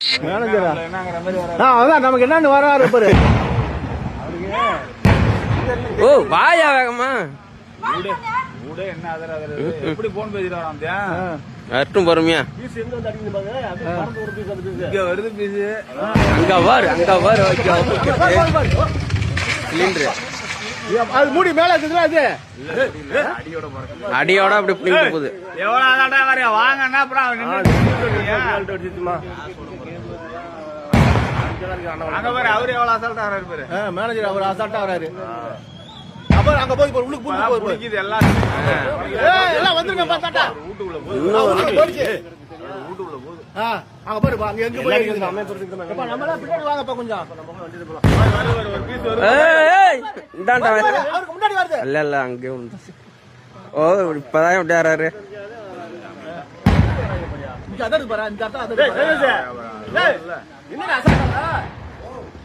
மேனேஜரா அதான் நமக்கு என்னன்னு வர பாரு. ஓ வாயா வேகமா எப்படி போன் பேசிட்டு அட்டும் பொறுமையா வருது பீஸ் அங்க வாரு சிலிண்டர் அது மூடி மேல இருக்குதுல அது அடியோட அப்படி பிடிக்க போகுது. எவ்வளவு வாங்கன்னா அப்புறம் அவரு எவ்வளவு அசால்ட்டா வராரு. மேனேஜர் அவர் அசால்ட்டா வராரு. அப்புறம் அங்க போய் உள்ளுக்கு எல்லாம் வந்துருங்க பாத்தாட்டா வீட்டுக்குள்ள அங்க போய் அங்க எங்க போய் நம்மளா பின்னாடி வாங்கப்பா கொஞ்சம். அவருக்கு முன்னாடி வருது. இல்ல அங்கே ஓ இப்பதான் எப்படி வராரு. அதான் பாரு இந்த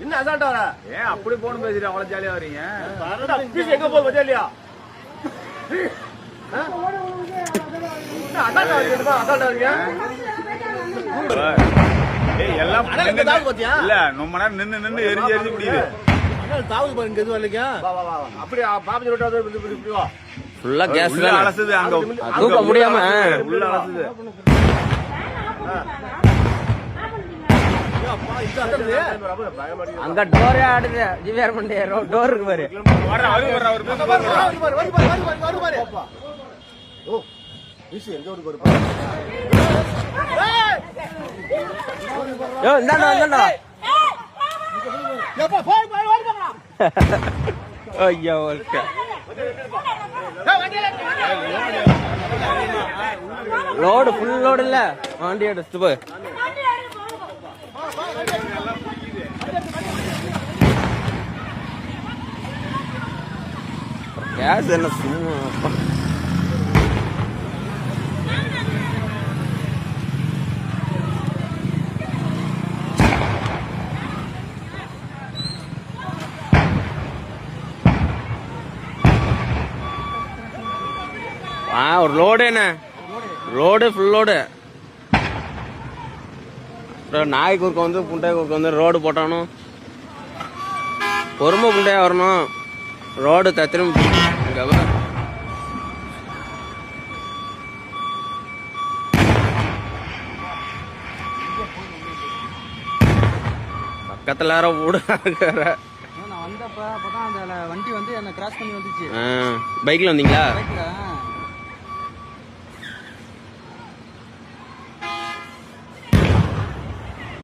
என்ன அசால்ட்டா வர ஏன் அப்படி போன் பேசிட்டு அவ்வளவு ஜாலியா வரீங்க? எங்க போய் வச்சா இல்லையா எல்லாம் இல்ல ரொம்ப நேரம் நின்னு எரிஞ்சு முடியுது. தாவுது பாருங்க எதுவும் இல்லையா அப்படி பாப்பி ரோட்டா ஃபுல்லா கேஸ் அலசுது. அங்க தூக்க முடியாம உள்ள அலசுது. அங்க டோரே ஆடுது. ஜிவிஆர் மண்டே டோர் இருக்கு பாரு. இந்தாண்டா ஐயா லோடு ஃபுல் லோடு இல்ல வண்டி எடுத்து போய் கேஸ் என்ன சும்மா ஒரு லோடு என்ன ரோடு ஃபுல் லோடு. நாய் குறுக்க வந்து புண்டை குறுக்க வந்து ரோடு போட்டானும் பொறுமை புண்டையா வரணும். ரோடு தத்திரும் பக்கத்துல யாரோ ஊடுற வந்தப்ப அப்பதான் அந்த வண்டி வந்து என்ன கிராஸ் பண்ணி வந்துச்சு. பைக்ல வந்தீங்களா? பைக்ல